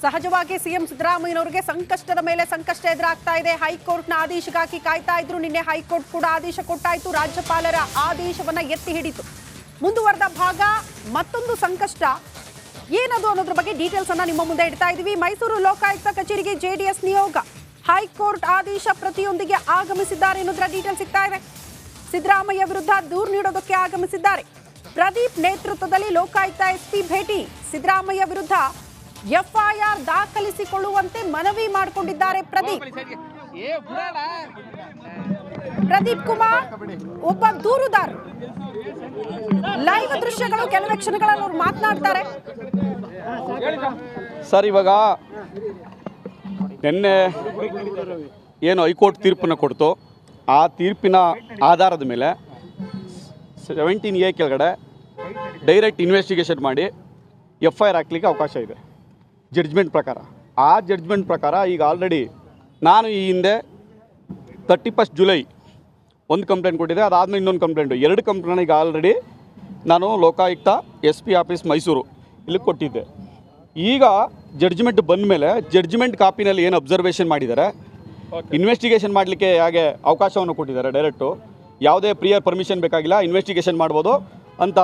ಸಹಜವಾಗಿ ಸಿಎಂ ಸಿದ್ದರಾಮಯ್ಯನವರಿಗೆ ಸಂಕಷ್ಟದ ಮೇಲೆ ಸಂಕಷ್ಟ ಎದುರಾಗ್ತಾ ಇದೆ. ಹೈಕೋರ್ಟ್ನ ಆದೇಶಕ್ಕಾಗಿ ಕಾಯ್ತಾ ಇದ್ರು. ನಿನ್ನೆ ಹೈಕೋರ್ಟ್ ಕೂಡ ಆದೇಶ ಕೊಟ್ಟಾಯಿತು. ರಾಜ್ಯಪಾಲರ ಆದೇಶವನ್ನ ಎತ್ತಿ ಹಿಡಿತು. ಮುಂದುವರೆದ ಭಾಗ ಮತ್ತೊಂದು ಸಂಕಷ್ಟ ಏನದು ಅನ್ನೋದ್ರ ಬಗ್ಗೆ ಡೀಟೇಲ್ಸ್ ಅನ್ನ ನಿಮ್ಮ ಮುಂದೆ ಇಡ್ತಾ ಇದೀವಿ. ಮೈಸೂರು ಲೋಕಾಯುಕ್ತ ಕಚೇರಿಗೆ ಜೆಡಿಎಸ್ ನಿಯೋಗ ಹೈಕೋರ್ಟ್ ಆದೇಶ ಪ್ರತಿಯೊಂದಿಗೆ ಆಗಮಿಸಿದ್ದಾರೆ ಅನ್ನೋದ್ರ ಡೀಟೇಲ್ಸ್ ಸಿಗ್ತಾ ಇದೆ. ಸಿದ್ದರಾಮಯ್ಯ ವಿರುದ್ಧ ದೂರು ನೀಡೋದಕ್ಕೆ ಆಗಮಿಸಿದ್ದಾರೆ. ಪ್ರದೀಪ್ ನೇತೃತ್ವದಲ್ಲಿ ಲೋಕಾಯುಕ್ತ ಎಸ್ಪಿ ಭೇಟಿ. ಸಿದ್ದರಾಮಯ್ಯ ವಿರುದ್ಧ ಎಫ್ಐಆರ್ ದಾಖಲಿಸಿಕೊಳ್ಳುವಂತೆ ಮನವಿ ಮಾಡಿಕೊಂಡಿದ್ದಾರೆ ಪ್ರದೀಪ್ ಕುಮಾರ್ ಒಬ್ಬ ದೂರುದಾರ. ಲೈವ್ ದೃಶ್ಯಗಳು ಕೆಲವೇ ಕ್ಷಣಗಳಲ್ಲಿ ಅವರು ಮಾತನಾಡ್ತಾರೆ. ಸರ್, ಇವಾಗ ನಿನ್ನೆ ಏನು ಹೈಕೋರ್ಟ್ ತೀರ್ಪನ್ನು ಕೊಡ್ತು, ಆ ತೀರ್ಪಿನ ಆಧಾರದ ಮೇಲೆ 17A ಕೆಳಗಡೆ ಡೈರೆಕ್ಟ್ ಇನ್ವೆಸ್ಟಿಗೇಷನ್ ಮಾಡಿ ಎಫ್ಐಆರ್ ಹಾಕ್ಲಿಕ್ಕೆ ಅವಕಾಶ ಇದೆ ಜಡ್ಜ್ಮೆಂಟ್ ಪ್ರಕಾರ. ಆ ಜಡ್ಜ್ಮೆಂಟ್ ಪ್ರಕಾರ ಈಗ ಆಲ್ರೆಡಿ ನಾನು ಈ ಹಿಂದೆ 31 ಜುಲೈ ಒಂದು ಕಂಪ್ಲೇಂಟ್ ಕೊಟ್ಟಿದ್ದೆ. ಅದಾದಮೇಲೆ ಇನ್ನೊಂದು ಕಂಪ್ಲೇಂಟು, 2 ಕಂಪ್ಲೇಂಟ್ ಈಗ ಆಲ್ರೆಡಿ ನಾನು ಲೋಕಾಯುಕ್ತ SP ಆಫೀಸ್ ಮೈಸೂರು ಇಲ್ಲಿ ಕೊಟ್ಟಿದ್ದೆ. ಈಗ ಜಡ್ಜ್ಮೆಂಟ್ ಬಂದ ಮೇಲೆ ಜಡ್ಜ್ಮೆಂಟ್ ಕಾಪಿನಲ್ಲಿ ಏನು ಅಬ್ಸರ್ವೇಷನ್ ಮಾಡಿದ್ದಾರೆ, ಇನ್ವೆಸ್ಟಿಗೇಷನ್ ಮಾಡಲಿಕ್ಕೆ ಹೇಗೆ ಅವಕಾಶವನ್ನು ಕೊಟ್ಟಿದ್ದಾರೆ. ಡೈರೆಕ್ಟು ಯಾವುದೇ ಪ್ರಿಯರ್ ಪರ್ಮಿಷನ್ ಬೇಕಾಗಿಲ್ಲ, ಇನ್ವೆಸ್ಟಿಗೇಷನ್ ಮಾಡ್ಬೋದು ಅಂತ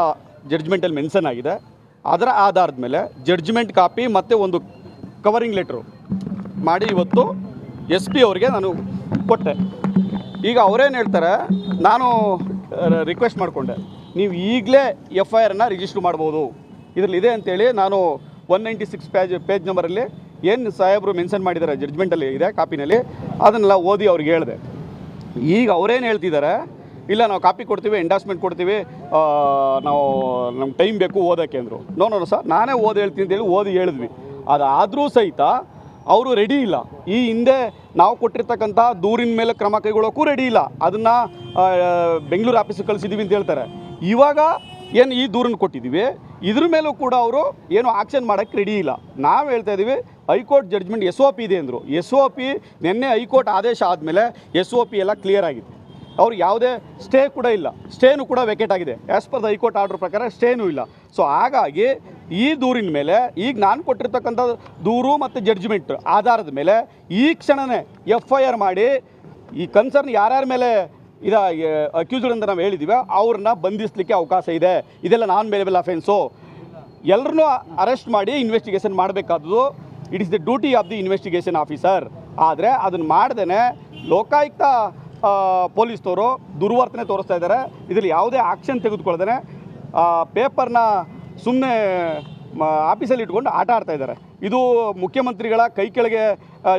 ಜಡ್ಜ್ಮೆಂಟಲ್ಲಿ ಮೆನ್ಷನ್ ಆಗಿದೆ. ಅದರ ಆಧಾರದ ಮೇಲೆ ಜಡ್ಜ್ಮೆಂಟ್ ಕಾಪಿ ಮತ್ತು ಒಂದು ಕವರಿಂಗ್ ಲೆಟ್ರು ಮಾಡಿ ಇವತ್ತು SP ಅವರಿಗೆ ನಾನು ಕೊಟ್ಟೆ. ಈಗ ಅವರೇನು ಹೇಳ್ತಾರೆ, ನಾನು ರಿಕ್ವೆಸ್ಟ್ ಮಾಡಿಕೊಂಡೆ, ನೀವು ಈಗಲೇ FIRನ ರಿಜಿಸ್ಟ್ರ್ ಮಾಡ್ಬೋದು, ಇದರಲ್ಲಿ ಇದೆ ಅಂತೇಳಿ ನಾನು 196 ಪೇಜ್ ನಂಬರಲ್ಲಿ ಏನು ಸಾಹೇಬರು ಮೆನ್ಷನ್ ಮಾಡಿದ್ದಾರೆ ಜಡ್ಜ್ಮೆಂಟಲ್ಲಿ ಇದೆ ಕಾಪಿನಲ್ಲಿ, ಅದನ್ನೆಲ್ಲ ಓದಿ ಅವ್ರಿಗೆ ಹೇಳಿದೆ. ಈಗ ಅವರೇನು ಹೇಳ್ತಿದ್ದಾರೆ, ಇಲ್ಲ ನಾವು ಕಾಪಿ ಕೊಡ್ತೀವಿ, ಎಂಡಾಸ್ಮೆಂಟ್ ಕೊಡ್ತೀವಿ, ನಾವು ನಮ್ಗೆ ಟೈಮ್ ಬೇಕು ಓದೋಕ್ಕೆ ಅಂದರು. ನೋ ಸರ್, ನಾನೇ ಓದಿ ಹೇಳ್ತೀನಿ ಅಂತೇಳಿ ಓದಿ ಹೇಳಿದ್ವಿ. ಅದಾದರೂ ಸಹಿತ ಅವರು ರೆಡಿ ಇಲ್ಲ. ಈ ಹಿಂದೆ ನಾವು ಕೊಟ್ಟಿರ್ತಕ್ಕಂಥ ದೂರಿನ ಮೇಲೆ ಕ್ರಮ ಕೈಗೊಳ್ಳೋಕ್ಕೂ ರೆಡಿ ಇಲ್ಲ. ಅದನ್ನು ಬೆಂಗಳೂರು ಆಫೀಸಿಗೆ ಕಳಿಸಿದ್ದೀವಿ ಅಂತ ಹೇಳ್ತಾರೆ. ಇವಾಗ ಏನು ಈ ದೂರನ್ನು ಕೊಟ್ಟಿದ್ದೀವಿ, ಇದ್ರ ಮೇಲೂ ಕೂಡ ಅವರು ಏನು ಆಕ್ಷನ್ ಮಾಡೋಕ್ಕೆ ರೆಡಿ ಇಲ್ಲ. ನಾವು ಹೇಳ್ತಾ ಇದ್ದೀವಿ, ಹೈಕೋರ್ಟ್ ಜಡ್ಜ್ಮೆಂಟ್ SOP ಇದೆ ಅಂದರು. SOP ನಿನ್ನೆ ಹೈಕೋರ್ಟ್ ಆದೇಶ ಆದಮೇಲೆ SOP ಎಲ್ಲ ಕ್ಲಿಯರ್ ಆಗಿದೆ. ಅವ್ರು ಯಾವುದೇ ಸ್ಟೇ ಕೂಡ ಇಲ್ಲ, ಸ್ಟೇನು ಕೂಡ ವೆಕೇಟ್ ಆಗಿದೆ. As per the high court order ಪ್ರಕಾರ ಸ್ಟೇನೂ ಇಲ್ಲ. ಸೊ ಹಾಗಾಗಿ ಈ ದೂರಿನ ಮೇಲೆ ಈಗ ನಾನು ಕೊಟ್ಟಿರ್ತಕ್ಕಂಥ ದೂರು ಮತ್ತು ಜಡ್ಜ್ಮೆಂಟ್ ಆಧಾರದ ಮೇಲೆ ಈ ಕ್ಷಣವೇ FIR ಮಾಡಿ ಈ ಕನ್ಸರ್ನ್ ಯಾರ್ಯಾರ ಮೇಲೆ ಅಕ್ಯೂಸ್ಡ್ ಅಂತ ನಾವು ಹೇಳಿದ್ದೀವಿ ಅವ್ರನ್ನ ಬಂಧಿಸಲಿಕ್ಕೆ ಅವಕಾಶ ಇದೆ. ಇದೆಲ್ಲ ನಾನ್ ಬೇಲೇಬಲ್ ಅಫೆನ್ಸು. ಎಲ್ಲರನ್ನೂ ಅರೆಸ್ಟ್ ಮಾಡಿ ಇನ್ವೆಸ್ಟಿಗೇಷನ್ ಮಾಡಬೇಕಾದ್ದು it is the duty of the investigation officer. ಆದರೆ ಅದನ್ನು ಮಾಡ್ದೇ ಲೋಕಾಯುಕ್ತ ಪೊಲೀಸ್ನವರು ದುರ್ವರ್ತನೆ ತೋರಿಸ್ತಾ ಇದ್ದಾರೆ. ಇದರಲ್ಲಿ ಯಾವುದೇ ಆಕ್ಷನ್ ತೆಗೆದುಕೊಳ್ಳದೇ ಪೇಪರ್ನ ಸುಮ್ಮನೆ ಆಫೀಸಲ್ಲಿ ಇಟ್ಕೊಂಡು ಆಟ ಆಡ್ತಾ ಇದ್ದಾರೆ. ಇದು ಮುಖ್ಯಮಂತ್ರಿಗಳ ಕೈ ಕೆಳಗೆ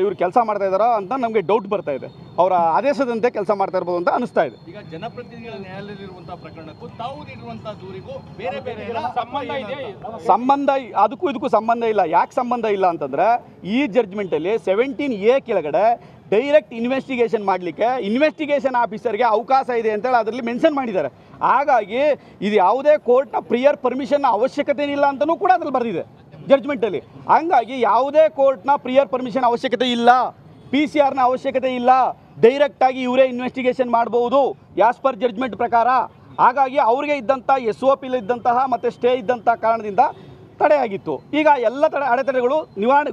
ಇವರು ಕೆಲಸ ಮಾಡ್ತಾ ಇದ್ದಾರೋ ಅಂತ ನಮಗೆ ಡೌಟ್ ಬರ್ತಾ ಇದೆ. ಅವರ ಆದೇಶದಂತೆ ಕೆಲಸ ಮಾಡ್ತಾ ಇರ್ಬೋದು ಅಂತ ಅನಿಸ್ತಾ ಇದೆ. ಈಗ ಜನಪ್ರತಿನಿಧಿಗಳ ನ್ಯಾಯಾಲಯದಲ್ಲಿರುವಂತಹ ಪ್ರಕರಣಕ್ಕೂ ತಾವು ನೀಡಿರುವಂತಹ ದೂರಿಗೂ ಬೇರೆ ಬೇರೆ ಸಂಬಂಧ ಇದೆ? ಸಂಬಂಧ ಅದಕ್ಕೂ ಇದಕ್ಕೂ ಸಂಬಂಧ ಇಲ್ಲ. ಯಾಕೆ ಸಂಬಂಧ ಇಲ್ಲ ಅಂತಂದರೆ, ಈ ಜಡ್ಜ್ಮೆಂಟಲ್ಲಿ 17A ಕೆಳಗಡೆ ಡೈರೆಕ್ಟ್ ಇನ್ವೆಸ್ಟಿಗೇಷನ್ ಮಾಡಲಿಕ್ಕೆ ಇನ್ವೆಸ್ಟಿಗೇಷನ್ ಆಫೀಸರ್ಗೆ ಅವಕಾಶ ಇದೆ ಅಂತೇಳಿ ಅದರಲ್ಲಿ ಮೆನ್ಷನ್ ಮಾಡಿದ್ದಾರೆ. ಹಾಗಾಗಿ ಇದು ಯಾವುದೇ ಕೋರ್ಟ್ನ ಪ್ರಿಯರ್ ಪರ್ಮಿಷನ್ನ ಅವಶ್ಯಕತೆ ಇಲ್ಲ ಅಂತಲೂ ಕೂಡ ಅದ್ರಲ್ಲಿ ಬರೆದಿದೆ ಜಡ್ಜ್ಮೆಂಟಲ್ಲಿ. ಹಂಗಾಗಿ ಯಾವುದೇ ಕೋರ್ಟ್ನ ಪ್ರಿಯರ್ ಪರ್ಮಿಷನ್ ಅವಶ್ಯಕತೆ ಇಲ್ಲ, PCR ಅವಶ್ಯಕತೆ ಇಲ್ಲ. ಡೈರೆಕ್ಟಾಗಿ ಇವರೇ ಇನ್ವೆಸ್ಟಿಗೇಷನ್ ಮಾಡ್ಬೋದು ಆ್ಯಸ್ ಪರ್ ಜಡ್ಜ್ಮೆಂಟ್ ಪ್ರಕಾರ. ಹಾಗಾಗಿ ಅವ್ರಿಗೆ ಇದ್ದಂಥ SOP ಇದ್ದಂತಹ ಮತ್ತು ಸ್ಟೇ ಇದ್ದಂಥ ಕಾರಣದಿಂದ ತಡೆಯಾಗಿತ್ತು. ಈಗ ಎಲ್ಲ ಅಡೆತಡೆಗಳು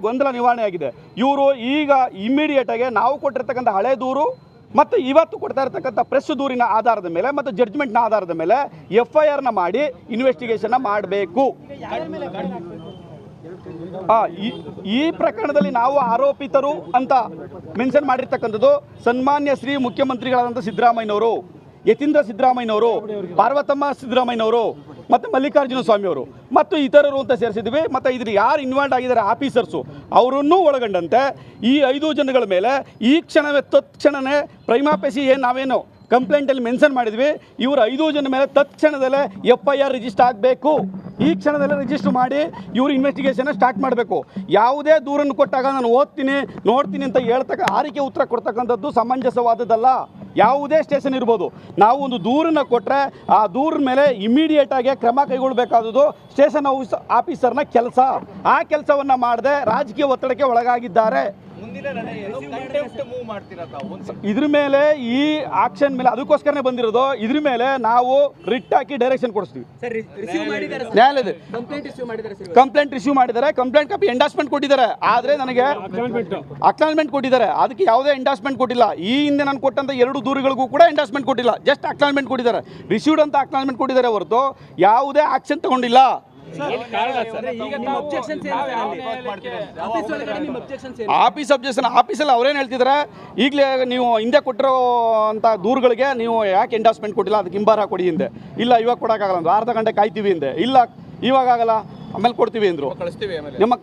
ಗೊಂದಲ ನಿವಾರಣೆ ಆಗಿದೆ. ಇವರು ಈಗ ಇಮ್ಮಿಡಿಯೇಟಾಗಿ ನಾವು ಕೊಟ್ಟಿರ್ತಕ್ಕಂಥ ಹಳೆ ದೂರು ಮತ್ತು ಇವತ್ತು ಕೊಡ್ತಾ ಇರ್ತಕ್ಕಂಥ ಪ್ರೆಸ್ ದೂರಿನ ಆಧಾರದ ಮೇಲೆ ಮತ್ತು ಜಡ್ಜ್ಮೆಂಟ್ನ ಆಧಾರದ ಮೇಲೆ FIRನ ಮಾಡಿ ಇನ್ವೆಸ್ಟಿಗೇಷನ್ನ ಮಾಡಬೇಕು. ಈ ಪ್ರಕರಣದಲ್ಲಿ ನಾವು ಆರೋಪಿತರು ಅಂತ ಮೆನ್ಷನ್ ಮಾಡಿರ್ತಕ್ಕಂಥದ್ದು ಸನ್ಮಾನ್ಯ ಶ್ರೀ ಮುಖ್ಯಮಂತ್ರಿಗಳಾದಂಥ ಸಿದ್ದರಾಮಯ್ಯನವರು, ಯತೀಂದ್ರ ಸಿದ್ದರಾಮಯ್ಯನವರು, ಪಾರ್ವತಮ್ಮ ಸಿದ್ದರಾಮಯ್ಯನವರು ಮತ್ತು ಮಲ್ಲಿಕಾರ್ಜುನ ಸ್ವಾಮಿಯವರು ಮತ್ತು ಇತರರು ಅಂತ ಸೇರಿಸಿದ್ವಿ. ಮತ್ತು ಇದ್ರ ಯಾರು ಇನ್ವಾಲ್ವ್ ಆಗಿದ್ದಾರೆ ಆಫೀಸರ್ಸು ಅವರನ್ನೂ ಒಳಗೊಂಡಂತೆ ಈ 5 ಜನಗಳ ಮೇಲೆ ಈ ಕ್ಷಣವೇ ತತ್ಕ್ಷಣವೇ ಪ್ರೈಮಾಪೇಸಿ ಏನು ನಾವೇನು ಕಂಪ್ಲೇಂಟಲ್ಲಿ ಮೆನ್ಷನ್ ಮಾಡಿದ್ವಿ, ಇವರು 5 ಜನ ಮೇಲೆ ತತ್ಕ್ಷಣದಲ್ಲೇ FIR ರಿಜಿಸ್ಟರ್ ಆಗಬೇಕು. ಈ ಕ್ಷಣದಲ್ಲೇ ರಿಜಿಸ್ಟರ್ ಮಾಡಿ ಇವರು ಇನ್ವೆಸ್ಟಿಗೇಷನ್ ಸ್ಟಾರ್ಟ್ ಮಾಡಬೇಕು. ಯಾವುದೇ ದೂರನ್ನು ಕೊಟ್ಟಾಗ ನಾನು ಓದ್ತೀನಿ ನೋಡ್ತೀನಿ ಅಂತ ಆರಿಕೆ ಉತ್ತರ ಕೊಡ್ತಕ್ಕಂಥದ್ದು ಸಮಂಜಸವಾದದ್ದಲ್ಲ. ಯಾವುದೇ ಸ್ಟೇಷನ್ ಇರ್ಬೋದು, ನಾವು ಒಂದು ದೂರನ್ನು ಕೊಟ್ಟರೆ ಆ ದೂರಿನ ಮೇಲೆ ಇಮಿಡಿಯೇಟಾಗಿ ಕ್ರಮ ಕೈಗೊಳ್ಳಬೇಕಾದದ್ದು ಸ್ಟೇಷನ್ ಆಫೀಸರ್ನ ಕೆಲಸ. ಆ ಕೆಲಸವನ್ನು ಮಾಡದೆ ರಾಜಕೀಯ ಒತ್ತಡಕ್ಕೆ ಒಳಗಾಗಿದ್ದಾರೆ. ಮುಂದಿನ ಕಂಟೆಂಪ್ಟ್ ಮೂವ್ ಮಾಡ್ತೀರಾ ತಾವು? ಇದ್ರ ಮೇಲೆ ಈ ಆಕ್ಷನ್ ಮೇಲೆ ಅದಕ್ಕೋಸ್ಕರನೇ ಬಂದಿರೋದು. ಇದ್ರ ಮೇಲೆ ನಾವು ರಿಟ್ ಹಾಕಿ ಡೈರೆಕ್ಷನ್ ಕೊಡಿಸ್ತೀವಿ. ನ್ಯಾಯಾಲಯದ ಕಂಪ್ಲೇಂಟ್ ರಿಸೀವ್ ಮಾಡಿದ್ದಾರೆ, ಕಂಪ್ಲೇಂಟ್ ಕಾಪಿ ಎಂಡಾಸ್ಮೆಂಟ್ ಕೊಟ್ಟಿದ್ದಾರೆ. ಆದರೆ ನನಗೆ ಅಕ್ನಾಲ್ಜ್ಮೆಂಟ್ ಕೊಟ್ಟಿದ್ದಾರೆ, ಅದಕ್ಕೆ ಯಾವುದೇ ಎಂಡಾಸ್ಮೆಂಟ್ ಕೊಟ್ಟಿಲ್ಲ. ಈ ಹಿಂದೆ ನಾನು ಕೊಟ್ಟಂತ 2 ದೂರುಗಳಿಗೂ ಕೂಡ ಎಂಡಾಸ್ಮೆಂಟ್ ಕೊಟ್ಟಿಲ್ಲ, ಜಸ್ಟ್ ಅಕ್ನಾಲ್ಜ್ಮೆಂಟ್ ಕೊಟ್ಟಿದ್ದಾರೆ. ರಿಸೀವ್ಡ್ ಅಂತ ಅಕ್ನಾಲ್ಜ್ಮೆಂಟ್ ಕೊಟ್ಟಿದ್ದಾರೆ ಹೊರತು ಯಾವುದೇ ಆಕ್ಷನ್ ತಗೊಂಡಿಲ್ಲ. ಆಫೀಸ್ ಅಬ್ಜೆಕ್ಷನ್ ಆಫೀಸಲ್ಲಿ ಅವ್ರೇನು ಹೇಳ್ತಿದ್ದಾರೆ, ಈಗಲೇ ನೀವು ಹಿಂದೆ ಕೊಟ್ಟಿರೋ ಅಂತ ದೂರುಗಳಿಗೆ ನೀವು ಯಾಕೆ ಎಂಡಾಸ್ಮೆಂಟ್ ಕೊಟ್ಟಿಲ್ಲ, ಅದಕ್ಕೆ ಹಿಂಬಾರ ಕೊಡಿ ಹಿಂದೆ. ಇಲ್ಲ ಇವಾಗ ಕೊಡೋಕ್ಕಾಗಲ್ಲ ಅಂದ್ರು, ಅರ್ಧ ಗಂಟೆ ಕಾಯ್ತೀವಿ ಹಿಂದೆ. ಇಲ್ಲ ಇವಾಗ ಆಗಲ್ಲ, ಆಮೇಲೆ ಕೊಡ್ತೀವಿ ಅಂದರು.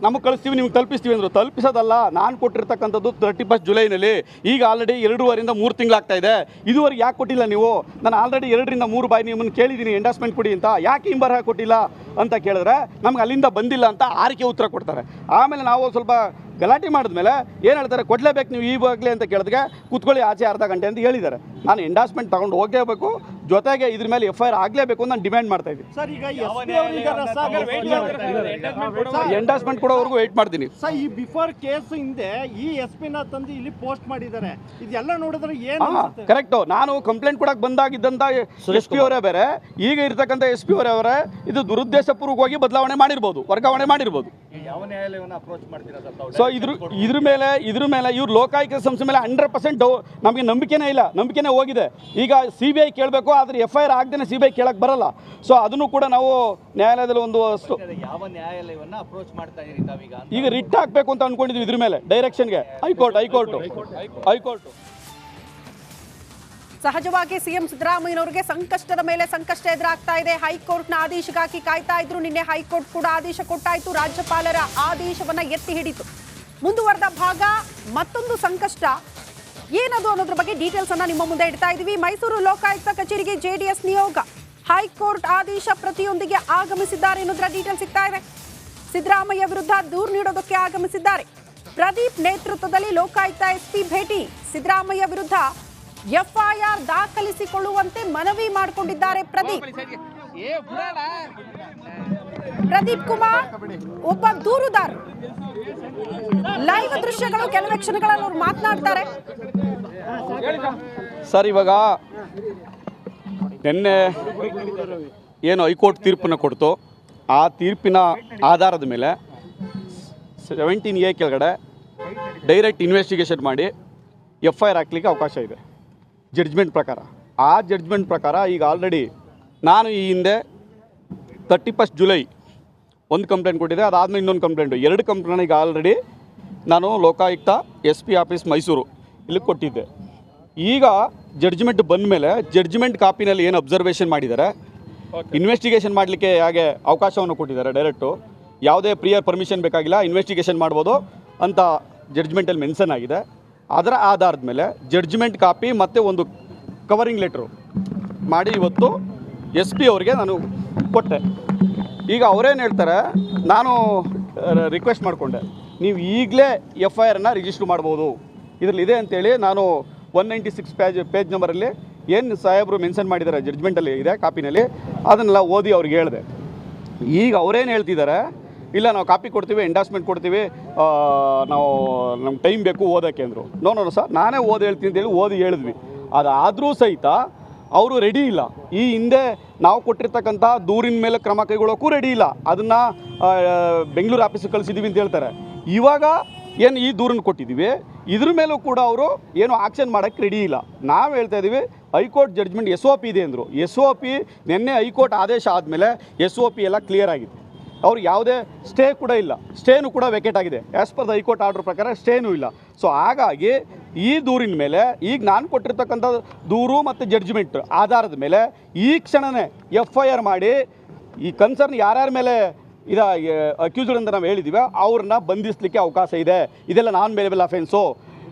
ನಮಗೆ ಕಳಿಸ್ತೀವಿ, ನಿಮ್ಗೆ ತಲುಪಿಸ್ತೀವಿ ಅಂದರು. ತಲುಪಿಸೋದಲ್ಲ, ನಾನು ಕೊಟ್ಟಿರ್ತಕ್ಕಂಥದ್ದು 31 ಜುಲೈನಲ್ಲಿ. ಈಗ ಆಲ್ರೆಡಿ 2.5 3 ತಿಂಗಳಾಗ್ತಾ ಇದೆ. ಇದುವರೆಗೆ ಯಾಕೆ ಕೊಟ್ಟಿಲ್ಲ ನೀವು? ನಾನು ಆಲ್ರೆಡಿ 2 ರಿಂದ 3 ಬಾರಿ ನಿಮ್ಮನ್ನು ಕೇಳಿದ್ದೀನಿ ಎಂಡಾಸ್ಮೆಂಟ್ ಕೊಡಿ ಅಂತ. ಯಾಕೆ ಹಿಂಬರಹ ಕೊಟ್ಟಿಲ್ಲ ಅಂತ ಕೇಳಿದ್ರೆ ನಮ್ಗೆ ಅಲ್ಲಿಂದ ಬಂದಿಲ್ಲ ಅಂತ ಆರಿಕೆ ಉತ್ತರ ಕೊಡ್ತಾರೆ. ಆಮೇಲೆ ನಾವು ಸ್ವಲ್ಪ ಗಲಾಟೆ ಮಾಡಿದ್ಮೇಲೆ ಏನು ಹೇಳ್ತಾರೆ, ಕೊಡಲೇಬೇಕು ನೀವು ಈವಾಗಲೇ ಅಂತ ಕೇಳಿದ್ರೆ ಕೂತ್ಕೊಳ್ಳಿ ಆಚೆ ಅರ್ಧ ಗಂಟೆ ಅಂತ ಹೇಳಿದ್ದಾರೆ. ನಾನು ಎಂಡಾಸ್ಮೆಂಟ್ ತಗೊಂಡು ಹೋಗಲೇಬೇಕು, ಜೊತೆಗೆ ಇದ್ರ ಮೇಲೆ FIR ಆಗಲೇಬೇಕು ಅಂತ ನಾನು ಡಿಮ್ಯಾಂಡ್ ಮಾಡ್ತಾ ಇದ್ದೀನಿ. ಎಂಡಾಸ್ಮೆಂಟ್ ಕೊಡೋವರೆಗೂ ವೆಯ್ಟ್ ಮಾಡ್ತೀನಿ ಸರ್. ಈ ಬಿಫೋರ್ ಕೇಸ್ ಹಿಂದೆ ಈ SP ನ ತಂದು ಇಲ್ಲಿ ಪೋಸ್ಟ್ ಮಾಡಿದ್ದಾರೆ. ಇದೆಲ್ಲ ನೋಡಿದ್ರೆ ಏನು ಕರೆಕ್ಟು. ನಾನು ಕಂಪ್ಲೇಂಟ್ ಕೊಡಕ್ಕೆ ಬಂದಾಗಿದ್ದಂಥ SP ಅವರೇ ಬೇರೆ, ಈಗ ಇರ್ತಕ್ಕಂಥ SP ಅವರೇ ಇದು ದುರುದ್ದೇಶಪೂರ್ವಕವಾಗಿ ಬದಲಾವಣೆ ಮಾಡಿರ್ಬೋದು, ವರ್ಗಾವಣೆ ಮಾಡಿರ್ಬೋದು. ಯಾವ ನ್ಯಾಯಾಲಯವನ್ನು ಅಪ್ರೋಚ್ ಮಾಡ್ತೀರಾ ಸರ್? ಸೊ ಇದ್ರ ಮೇಲೆ ಇವ್ರು ಲೋಕಾಯುಕ್ತ ಸಂಸ್ಥೆ ಮೇಲೆ 100% ನಮಗೆ ನಂಬಿಕೆನೇ ಇಲ್ಲ, ನಂಬಿಕೆನೇ ಹೋಗಿದೆ. ಈಗ CBI ಕೇಳಬೇಕು, ಆದರೆ FIR ಆಗದೇನೆ CBI ಕೇಳಕ್ಕೆ ಬರಲ್ಲ. ಸೊ ಅದನ್ನು ಕೂಡ ನಾವು ನ್ಯಾಯಾಲಯದಲ್ಲಿ ಒಂದು ಯಾವ ನ್ಯಾಯಾಲಯವನ್ನು ಅಪ್ರೋಚ್ ಮಾಡ್ತಾ ಇದ್ದೀರಿ ತಾವೀಗ? ಈಗ ರಿಟ್ ಹಾಕಬೇಕು ಅಂತ ಅನ್ಕೊಂಡಿದ್ವಿ ಇದ್ರ ಮೇಲೆ ಡೈರೆಕ್ಷನ್ಗೆ. ಹೈಕೋರ್ಟ್ ಸಹಜವಾಗಿ ಸಿಎಂ ಸಿದ್ದರಾಮಯ್ಯನವರಿಗೆ ಸಂಕಷ್ಟದ ಮೇಲೆ ಸಂಕಷ್ಟ ಎದುರಾಗ್ತಾ ಇದೆ. ಹೈಕೋರ್ಟ್ನ ಆದೇಶಕ್ಕಾಗಿ ಕಾಯ್ತಾ ಇದ್ರು. ನಿನ್ನೆ ಹೈಕೋರ್ಟ್ ಕೂಡ ಆದೇಶ ಕೊಟ್ಟಾಯಿತು. ರಾಜ್ಯಪಾಲರ ಆದೇಶವನ್ನ ಎತ್ತಿ ಹಿಡಿತು. ಮುಂದುವರೆದ ಭಾಗ ಮತ್ತೊಂದು ಸಂಕಷ್ಟ ಏನದು ಅನ್ನೋದ್ರ ಬಗ್ಗೆ ಡೀಟೇಲ್ಸ್ ಅನ್ನ ನಿಮ್ಮ ಮುಂದೆ ಇಡ್ತಾ ಇದೀವಿ. ಮೈಸೂರು ಲೋಕಾಯುಕ್ತ ಕಚೇರಿಗೆ JDS ನಿಯೋಗ ಹೈಕೋರ್ಟ್ ಆದೇಶ ಪ್ರತಿಯೊಂದಿಗೆ ಆಗಮಿಸಿದ್ದಾರೆ ಅನ್ನೋದ್ರ ಡೀಟೇಲ್ಸ್ ಸಿಗ್ತಾ ಇದೆ. ಸಿದ್ದರಾಮಯ್ಯ ವಿರುದ್ಧ ದೂರು ನೀಡೋದಕ್ಕೆ ಆಗಮಿಸಿದ್ದಾರೆ. ಪ್ರದೀಪ್ ನೇತೃತ್ವದಲ್ಲಿ ಲೋಕಾಯುಕ್ತ SP ಭೇಟಿ. ಸಿದ್ದರಾಮಯ್ಯ ವಿರುದ್ಧ FIR ದಾಖಲಿಸಿಕೊಳ್ಳುವಂತೆ ಮನವಿ ಮಾಡಿಕೊಂಡಿದ್ದಾರೆ ಪ್ರದೀಪ್ ಕುಮಾರ್ ಒಬ್ಬ ದೂರುದಾರ. ಲೈವ್ ದೃಶ್ಯಗಳು ಕೆಲವೇ ಕ್ಷಣಗಳಲ್ಲಿ ಅವರು ಮಾತನಾಡ್ತಾರೆ. ಸರ್, ಇವಾಗ ನಿನ್ನೆ ಏನು ಹೈಕೋರ್ಟ್ ತೀರ್ಪನ್ನು ಕೊಡ್ತು, ಆ ತೀರ್ಪಿನ ಆಧಾರದ ಮೇಲೆ 17A ಕೆಳಗಡೆ ಡೈರೆಕ್ಟ್ ಇನ್ವೆಸ್ಟಿಗೇಷನ್ ಮಾಡಿ FIR ಹಾಕ್ಲಿಕ್ಕೆ ಅವಕಾಶ ಇದೆ ಜಡ್ಜ್ಮೆಂಟ್ ಪ್ರಕಾರ. ಆ ಜಡ್ಜ್ಮೆಂಟ್ ಪ್ರಕಾರ ಈಗ ಆಲ್ರೆಡಿ ನಾನು ಈ ಹಿಂದೆ 31 ಜುಲೈ ಒಂದು ಕಂಪ್ಲೇಂಟ್ ಕೊಟ್ಟಿದ್ದೆ, ಅದಾದಮೇಲೆ ಇನ್ನೊಂದು ಕಂಪ್ಲೇಂಟು, 2 ಕಂಪ್ಲೇಂಟ್ ಈಗ ಆಲ್ರೆಡಿ ನಾನು ಲೋಕಾಯುಕ್ತ SP ಆಫೀಸ್ ಮೈಸೂರು ಇಲ್ಲಿ ಕೊಟ್ಟಿದ್ದೆ. ಈಗ ಜಡ್ಜ್ಮೆಂಟ್ ಬಂದ ಮೇಲೆ ಜಡ್ಜ್ಮೆಂಟ್ ಕಾಪಿನಲ್ಲಿ ಏನು ಅಬ್ಸರ್ವೇಷನ್ ಮಾಡಿದ್ದಾರೆ, ಇನ್ವೆಸ್ಟಿಗೇಷನ್ ಮಾಡಲಿಕ್ಕೆ ಹೇಗೆ ಅವಕಾಶವನ್ನು ಕೊಟ್ಟಿದ್ದಾರೆ, ಡೈರೆಕ್ಟು ಯಾವುದೇ ಪ್ರಿಯರ್ ಪರ್ಮಿಷನ್ ಬೇಕಾಗಿಲ್ಲ, ಇನ್ವೆಸ್ಟಿಗೇಷನ್ ಮಾಡ್ಬೋದು ಅಂತ ಜಡ್ಜ್ಮೆಂಟಲ್ಲಿ ಮೆನ್ಷನ್ ಆಗಿದೆ. ಅದರ ಆಧಾರದ ಮೇಲೆ ಜಡ್ಜ್ಮೆಂಟ್ ಕಾಪಿ ಮತ್ತು ಒಂದು ಕವರಿಂಗ್ ಲೆಟ್ರು ಮಾಡಿ ಇವತ್ತು SP ಅವರಿಗೆ ನಾನು ಕೊಟ್ಟೆ. ಈಗ ಅವರೇನು ಹೇಳ್ತಾರೆ, ನಾನು ರಿಕ್ವೆಸ್ಟ್ ಮಾಡಿಕೊಂಡೆ, ನೀವು ಈಗಲೇ FIRನ ರಿಜಿಸ್ಟ್ರ್ ಮಾಡ್ಬೋದು, ಇದರಲ್ಲಿ ಇದೆ ಅಂತೇಳಿ ನಾನು 196 ಪೇಜ್ ನಂಬರಲ್ಲಿ ಏನು ಸಾಹೇಬರು ಮೆನ್ಷನ್ ಮಾಡಿದ್ದಾರೆ ಜಡ್ಜ್ಮೆಂಟಲ್ಲಿ ಇದೆ ಕಾಪಿನಲ್ಲಿ, ಅದನ್ನೆಲ್ಲ ಓದಿ ಅವ್ರಿಗೆ ಹೇಳಿದೆ. ಈಗ ಅವರೇನು ಹೇಳ್ತಿದ್ದಾರೆ, ಇಲ್ಲ ನಾವು ಕಾಪಿ ಕೊಡ್ತೀವಿ, ಎಂಡಾಸ್ಮೆಂಟ್ ಕೊಡ್ತೀವಿ, ನಾವು ನಮ್ಗೆ ಟೈಮ್ ಬೇಕು ಓದೋಕ್ಕೆ ಅಂದರು. ನೋ ಸರ್, ನಾನೇ ಓದಿ ಹೇಳ್ತೀನಿ ಅಂತೇಳಿ ಓದಿ ಹೇಳಿದ್ವಿ. ಅದಾದರೂ ಸಹಿತ ಅವರು ರೆಡಿ ಇಲ್ಲ. ಈ ಹಿಂದೆ ನಾವು ಕೊಟ್ಟಿರ್ತಕ್ಕಂಥ ದೂರಿನ ಮೇಲೆ ಕ್ರಮ ಕೈಗೊಳ್ಳೋಕ್ಕೂ ರೆಡಿ ಇಲ್ಲ. ಅದನ್ನು ಬೆಂಗಳೂರು ಆಫೀಸಿಗೆ ಕಳಿಸಿದ್ದೀವಿ ಅಂತ ಹೇಳ್ತಾರೆ. ಇವಾಗ ಏನು ಈ ದೂರನ್ನು ಕೊಟ್ಟಿದ್ದೀವಿ, ಇದ್ರ ಮೇಲೂ ಕೂಡ ಅವರು ಏನು ಆಕ್ಷನ್ ಮಾಡೋಕ್ಕೆ ರೆಡಿ ಇಲ್ಲ. ನಾವು ಹೇಳ್ತಾ ಇದ್ದೀವಿ, ಹೈಕೋರ್ಟ್ ಜಡ್ಜ್ಮೆಂಟ್ SOP ಇದೆ ಅಂದರು. SOP ನಿನ್ನೆ ಹೈಕೋರ್ಟ್ ಆದೇಶ ಆದಮೇಲೆ SOP ಎಲ್ಲ ಕ್ಲಿಯರ್ ಆಗಿದೆ. ಅವ್ರು ಯಾವುದೇ ಸ್ಟೇ ಕೂಡ ಇಲ್ಲ, ಸ್ಟೇನು ಕೂಡ ವೆಕೇಟ್ ಆಗಿದೆ. As per the high court order ಪ್ರಕಾರ ಸ್ಟೇನೂ ಇಲ್ಲ. ಸೊ ಹಾಗಾಗಿ ಈ ದೂರಿನ ಮೇಲೆ ಈಗ ನಾನು ಕೊಟ್ಟಿರ್ತಕ್ಕಂಥ ದೂರು ಮತ್ತು ಜಡ್ಜ್ಮೆಂಟ್ ಆಧಾರದ ಮೇಲೆ ಈ ಕ್ಷಣವೇ FIR ಮಾಡಿ ಈ ಕನ್ಸರ್ನ್ ಯಾರ್ಯಾರ ಮೇಲೆ ಅಕ್ಯೂಸ್ಡ್ ಅಂತ ನಾವು ಹೇಳಿದ್ದೀವಿ ಅವ್ರನ್ನ ಬಂಧಿಸಲಿಕ್ಕೆ ಅವಕಾಶ ಇದೆ. ಇದೆಲ್ಲ ನಾನ್ ಬೇಲೇಬಲ್ ಅಫೆನ್ಸು.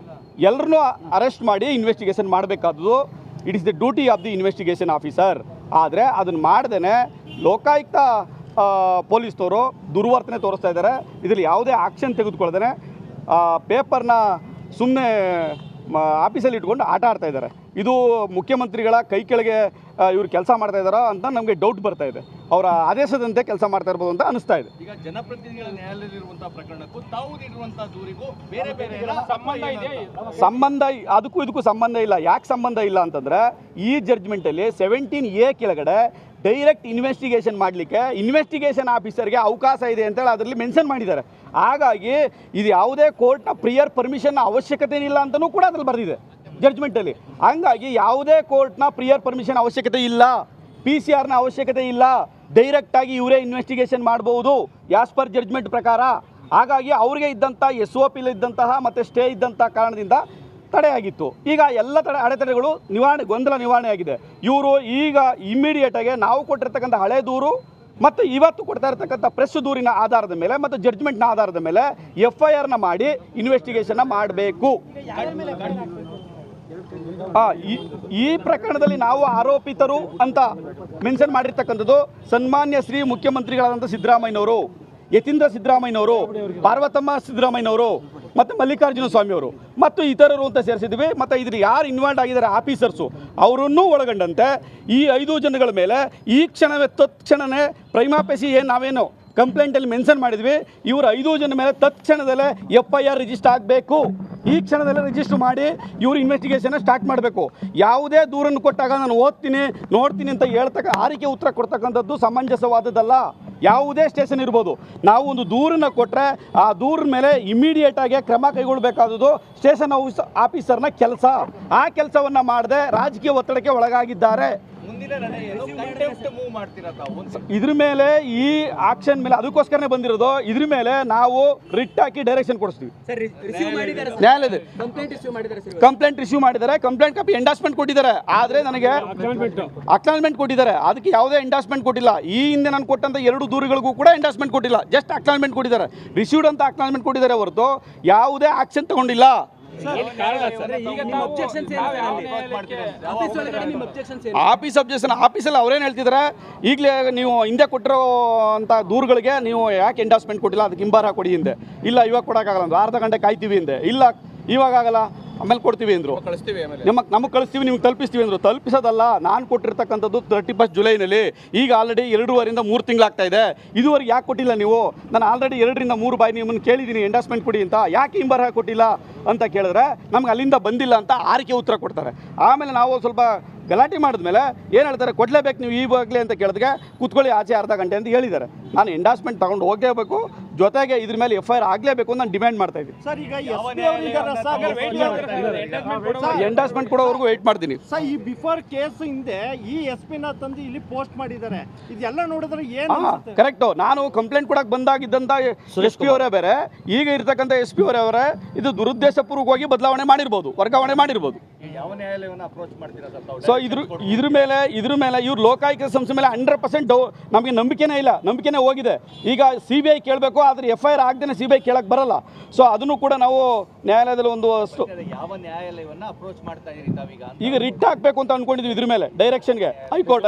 ಎಲ್ಲರನ್ನೂ ಅರೆಸ್ಟ್ ಮಾಡಿ ಇನ್ವೆಸ್ಟಿಗೇಷನ್ ಮಾಡಬೇಕಾದ್ದು it is the duty of the investigation officer. ಆದರೆ ಅದನ್ನು ಮಾಡ್ದೇ ಲೋಕಾಯುಕ್ತ ಪೊಲೀಸ್ನವರು ದುರ್ವರ್ತನೆ ತೋರಿಸ್ತಾ ಇದ್ದಾರೆ. ಇದರಲ್ಲಿ ಯಾವುದೇ ಆಕ್ಷನ್ ತೆಗೆದುಕೊಳ್ದೇ ಪೇಪರ್ನ ಸುಮ್ಮನೆ ಆಫೀಸಲ್ಲಿ ಇಟ್ಕೊಂಡು ಆಟ ಆಡ್ತಾ ಇದ್ದಾರೆ. ಇದು ಮುಖ್ಯಮಂತ್ರಿಗಳ ಕೈ ಕೆಳಗೆ ಇವರು ಕೆಲಸ ಮಾಡ್ತಾ ಇದ್ದಾರೋ ಅಂತ ನಮಗೆ ಡೌಟ್ ಬರ್ತಾ ಇದೆ. ಅವರ ಆದೇಶದಂತೆ ಕೆಲಸ ಮಾಡ್ತಾ ಇರ್ಬೋದು ಅಂತ ಅನಿಸ್ತಾ ಇದೆ. ಈಗ ಜನಪ್ರತಿನಿಧಿಗಳ ನ್ಯಾಯಾಲಯದಲ್ಲಿರುವಂತಹ ಪ್ರಕರಣಕ್ಕೂ ತಾವು ನೀಡಿರುವಂತಹ ದೂರಿಗೂ ಬೇರೆ ಬೇರೆ ಸಂಬಂಧ ಇದೆ? ಸಂಬಂಧ ಅದಕ್ಕೂ ಇದಕ್ಕೂ ಸಂಬಂಧ ಇಲ್ಲ. ಯಾಕೆ ಸಂಬಂಧ ಇಲ್ಲ ಅಂತಂದರೆ ಈ ಜಡ್ಜ್ಮೆಂಟಲ್ಲಿ 17A ಕೆಳಗಡೆ ಡೈರೆಕ್ಟ್ ಇನ್ವೆಸ್ಟಿಗೇಷನ್ ಮಾಡಲಿಕ್ಕೆ ಇನ್ವೆಸ್ಟಿಗೇಷನ್ ಆಫೀಸರ್ಗೆ ಅವಕಾಶ ಇದೆ ಅಂತೇಳಿ ಅದರಲ್ಲಿ ಮೆನ್ಷನ್ ಮಾಡಿದ್ದಾರೆ. ಹಾಗಾಗಿ ಇದು ಯಾವುದೇ ಕೋರ್ಟ್ನ ಪ್ರಿಯರ್ ಪರ್ಮಿಷನ್ ಅವಶ್ಯಕತೆ ಇಲ್ಲ ಅಂತಲೂ ಕೂಡ ಅದ್ರಲ್ಲಿ ಬರೆದಿದೆ ಜಡ್ಜ್ಮೆಂಟಲ್ಲಿ. ಹಂಗಾಗಿ ಯಾವುದೇ ಕೋರ್ಟ್ನ ಪ್ರಿಯರ್ ಪರ್ಮಿಷನ್ ಅವಶ್ಯಕತೆ ಇಲ್ಲ, PCR ಅವಶ್ಯಕತೆ ಇಲ್ಲ, ಡೈರೆಕ್ಟಾಗಿ ಇವರೇ ಇನ್ವೆಸ್ಟಿಗೇಷನ್ ಮಾಡ್ಬೋದು ಆಸ್ ಪರ್ ಜಡ್ಜ್ಮೆಂಟ್ ಪ್ರಕಾರ. ಹಾಗಾಗಿ ಅವ್ರಿಗೆ ಇದ್ದಂಥ SOP ಇದ್ದಂತಹ ಮತ್ತು ಸ್ಟೇ ಇದ್ದಂಥ ಕಾರಣದಿಂದ ತಡೆಯಾಗಿತ್ತು. ಈಗ ಎಲ್ಲ ಅಡೆತಡೆಗಳು ಗೊಂದಲ ನಿವಾರಣೆ ಆಗಿದೆ. ಇವರು ಈಗ ಇಮ್ಮಿಡಿಯೇಟಾಗಿ ನಾವು ಕೊಟ್ಟಿರ್ತಕ್ಕಂಥ ಹಳೆ ದೂರು ಮತ್ತು ಇವತ್ತು ಕೊಡ್ತಾ ಇರ್ತಕ್ಕಂಥ ಪ್ರೆಸ್ ದೂರಿನ ಆಧಾರದ ಮೇಲೆ ಮತ್ತು ಜಡ್ಜ್ಮೆಂಟ್ನ ಆಧಾರದ ಮೇಲೆ FIRನ ಮಾಡಿ ಇನ್ವೆಸ್ಟಿಗೇಷನ್ನ ಮಾಡಬೇಕು. ಈ ಪ್ರಕರಣದಲ್ಲಿ ನಾವು ಆರೋಪಿತರು ಅಂತ ಮೆನ್ಷನ್ ಮಾಡಿರ್ತಕ್ಕಂಥದ್ದು ಸನ್ಮಾನ್ಯ ಶ್ರೀ ಮುಖ್ಯಮಂತ್ರಿಗಳಾದಂಥ ಸಿದ್ದರಾಮಯ್ಯನವರು, ಯತೀಂದ್ರ ಸಿದ್ದರಾಮಯ್ಯನವರು, ಪಾರ್ವತಮ್ಮ ಸಿದ್ದರಾಮಯ್ಯನವರು ಮತ್ತು ಮಲ್ಲಿಕಾರ್ಜುನ ಸ್ವಾಮಿಯವರು ಮತ್ತು ಇತರರು ಅಂತ ಸೇರಿಸಿದ್ವಿ. ಮತ್ತು ಇದ್ರ ಯಾರು ಇನ್ವಾಲ್ವ್ ಆಗಿದ್ದಾರೆ ಆಫೀಸರ್ಸು ಅವರನ್ನೂ ಒಳಗೊಂಡಂತೆ ಈ 5 ಜನಗಳ ಮೇಲೆ ಈ ಕ್ಷಣವೇ ತತ್ಕ್ಷಣವೇ ಪ್ರೈಮಾಪೇಸಿ ನಾವೇನು ಕಂಪ್ಲೇಂಟಲ್ಲಿ ಮೆನ್ಷನ್ ಮಾಡಿದ್ವಿ, ಇವರು 5 ಜನ ಮೇಲೆ ತತ್ಕ್ಷಣದಲ್ಲೇ FIR ರಿಜಿಸ್ಟರ್ ಆಗಬೇಕು. ಈ ಕ್ಷಣದಲ್ಲೇ ರಿಜಿಸ್ಟರ್ ಮಾಡಿ ಇವರು ಇನ್ವೆಸ್ಟಿಗೇಷನ್ ಸ್ಟಾರ್ಟ್ ಮಾಡಬೇಕು. ಯಾವುದೇ ದೂರನ್ನು ಕೊಟ್ಟಾಗ ನಾನು ಓದ್ತೀನಿ ನೋಡ್ತೀನಿ ಅಂತ ಆರಿಕೆ ಉತ್ತರ ಕೊಡ್ತಕ್ಕಂಥದ್ದು ಸಮಂಜಸವಾದದ್ದಲ್ಲ. ಯಾವುದೇ ಸ್ಟೇಷನ್ ಇರ್ಬೋದು, ನಾವು ಒಂದು ದೂರನ್ನು ಕೊಟ್ಟರೆ ಆ ದೂರಿನ ಮೇಲೆ ಇಮಿಡಿಯೇಟಾಗಿ ಕ್ರಮ ಕೈಗೊಳ್ಳಬೇಕಾದದ್ದು ಸ್ಟೇಷನ್ ಆಫೀಸರ್ನ ಕೆಲಸ. ಆ ಕೆಲಸವನ್ನು ಮಾಡದೆ ರಾಜಕೀಯ ಒತ್ತಡಕ್ಕೆ ಒಳಗಾಗಿದ್ದಾರೆ. ಇದ್ರ ಮೇಲೆ ಈ ಆಕ್ಷನ್ ಮೇಲೆ ಅದಕ್ಕೋಸ್ಕರನೇ ಬಂದಿರೋದು. ಇದ್ರ ಮೇಲೆ ನಾವು ರಿಟ್ ಹಾಕಿ ಡೈರೆಕ್ಷನ್ ಕೊಡಿಸ್ತೀವಿ. ನ್ಯಾಯಾಲಯದ ಕಂಪ್ಲೇಂಟ್ ರಿಸೀವ್ ಮಾಡಿದ್ದಾರೆ, ಕಂಪ್ಲೇಂಟ್ ಕಾಪಿ ಎಂಡಾಸ್ಮೆಂಟ್ ಕೊಟ್ಟಿದ್ದಾರೆ. ಆದರೆ ನನಗೆ ಅಕ್ನಾಲ್ಜ್ಮೆಂಟ್ ಕೊಟ್ಟಿದ್ದಾರೆ, ಅದಕ್ಕೆ ಯಾವುದೇ ಎಂಡಾಸ್ಮೆಂಟ್ ಕೊಟ್ಟಿಲ್ಲ. ಈ ಹಿಂದೆ ನಾನು ಕೊಟ್ಟಂತ 2 ದೂರುಗಳಿಗೂ ಕೂಡ ಎಂಡಾಸ್ಮೆಂಟ್ ಕೊಟ್ಟಿಲ್ಲ, ಜಸ್ಟ್ ಅಕ್ನಾಲ್ಜ್ಮೆಂಟ್ ಕೊಟ್ಟಿದ್ದಾರೆ. ರಿಸೀವ್ಡ್ ಅಂತ ಅಕ್ನಾಲ್ಜ್ಮೆಂಟ್ ಕೊಟ್ಟಿದ್ದಾರೆ ಹೊರತು ಯಾವುದೇ ಆಕ್ಷನ್ ತಗೊಂಡಿಲ್ಲ. ಆಫೀಸಲ್ಲಿ ಅವ್ರೇನು ಹೇಳ್ತಿದ್ದಾರೆ, ಈಗಲೇ ನೀವು ಹಿಂದೆ ಕೊಟ್ಟಿರೋ ಅಂತ ದೂರುಗಳಿಗೆ ನೀವು ಯಾಕೆ ಎಂಡಾಸ್ಮೆಂಟ್ ಕೊಟ್ಟಿಲ್ಲ, ಅದಕ್ಕೆ ಹಿಂಬಾರ ಕೊಡಿ ಹಿಂದೆ. ಇಲ್ಲ ಇವಾಗ ಕೊಡೋಕ್ಕಾಗಲ್ಲ ಅಂದ್ರೆ ಅರ್ಧ ಗಂಟೆ ಕಾಯ್ತೀವಿ ಹಿಂದೆ. ಇಲ್ಲ ಇವಾಗ ಆಗಲ್ಲ ಆಮೇಲೆ ಕೊಡ್ತೀವಿ ಅಂದರು. ನಮಗೆ ಕಳಿಸ್ತೀವಿ ನಿಮ್ಗೆ ತಲುಪಿಸ್ತೀವಿ ಅಂದರು. ತಲುಪಿಸೋದಲ್ಲ, ನಾನು ಕೊಟ್ಟಿರ್ತಕ್ಕಂಥದ್ದು 31 ಜುಲೈನಲ್ಲಿ. ಈಗ ಆಲ್ರೆಡಿ 2.5ರಿಂದ 3 ತಿಂಗಳಾಗ್ತಾ ಇದೆ. ಇದುವರೆಗೆ ಯಾಕೆ ಕೊಟ್ಟಿಲ್ಲ ನೀವು? ನಾನು ಆಲ್ರೆಡಿ 2ರಿಂದ 3 ಬಾರಿ ನಿಮ್ಮನ್ನು ಕೇಳಿದ್ದೀನಿ ಎಂಡಾಸ್ಮೆಂಟ್ ಕೊಡಿ ಅಂತ. ಯಾಕೆ ಹಿಂಬರಹ ಕೊಟ್ಟಿಲ್ಲ ಅಂತ ಕೇಳಿದ್ರೆ ನಮ್ಗೆ ಅಲ್ಲಿಂದ ಬಂದಿಲ್ಲ ಅಂತ ಆರಿಕೆ ಉತ್ತರ ಕೊಡ್ತಾರೆ. ಆಮೇಲೆ ನಾವು ಸ್ವಲ್ಪ ಗಲಾಟೆ ಮಾಡಿದ್ಮೇಲೆ ಏನು ಹೇಳ್ತಾರೆ, ಕೊಡಲೇಬೇಕು ನೀವು ಈವಾಗಲೇ ಅಂತ ಕೇಳಿದ್ರೆ ಕೂತ್ಕೊಳ್ಳಿ ಆಚೆ ಅರ್ಧ ಗಂಟೆ ಅಂತ ಹೇಳಿದ್ದಾರೆ. ನಾನು ಎಂಡಾಸ್ಮೆಂಟ್ ತಗೊಂಡು ಹೋಗಲೇಬೇಕು, ಜೊತೆಗೆ ಇದ್ರ ಮೇಲೆ FIR ಆಗಲೇಬೇಕು ಅಂತ ನಾನು ಡಿಮ್ಯಾಂಡ್ ಮಾಡ್ತಾ ಇದ್ದೀನಿ. ಎಂಡಾಸ್ಮೆಂಟ್ ಕೊಡೋವರೆಗೂ ವೆಯ್ಟ್ ಮಾಡ್ತೀನಿ ಸರ್. ಈ ಬಿಫೋರ್ ಕೇಸ್ ಹಿಂದೆ ಈ SP ತಂದು ಇಲ್ಲಿ ಪೋಸ್ಟ್ ಮಾಡಿದ್ದಾರೆ. ಇದೆಲ್ಲ ನೋಡಿದ್ರೆ ಏನು ಕರೆಕ್ಟು. ನಾನು ಕಂಪ್ಲೇಂಟ್ ಕೊಡಕ್ಕೆ ಬಂದಾಗಿದ್ದಂಥ SP ಅವರೇ ಬೇರೆ, ಈಗ ಇರ್ತಕ್ಕಂಥ SP ಅವರೇ ಇದು ದುರುದ್ದೇಶಪೂರ್ವಕವಾಗಿ ಬದಲಾವಣೆ ಮಾಡಿರ್ಬೋದು, ವರ್ಗಾವಣೆ ಮಾಡಿರ್ಬೋದು. ಯಾವ ನ್ಯಾಯಾಲಯವನ್ನು ಅಪ್ರೋಚ್ ಮಾಡ್ತೀರಾ ಸರ್? ಸೊ ಇದ್ರ ಮೇಲೆ ಇವ್ರು ಲೋಕಾಯುಕ್ತ ಸಂಸ್ಥೆ ಮೇಲೆ 100% ನಮಗೆ ನಂಬಿಕೆನೇ ಇಲ್ಲ, ನಂಬಿಕೆನೇ ಹೋಗಿದೆ. ಈಗ CBI ಕೇಳಬೇಕು, ಆದರೆ FIR ಆಗದೇನೆ CBI ಕೇಳಕ್ಕೆ ಬರಲ್ಲ. ಸೊ ಅದನ್ನು ಕೂಡ ನಾವು ನ್ಯಾಯಾಲಯದಲ್ಲಿ ಒಂದು ಯಾವ ನ್ಯಾಯಾಲಯವನ್ನು ಅಪ್ರೋಚ್ ಮಾಡ್ತಾ ಇದ್ದೀರಿ ತಾವೀಗ? ಈಗ ರಿಟ್ ಹಾಕಬೇಕು ಅಂತ ಅಂದ್ಕೊಂಡಿದ್ವಿ ಇದ್ರ ಮೇಲೆ ಡೈರೆಕ್ಷನ್ಗೆ ಹೈಕೋರ್ಟ್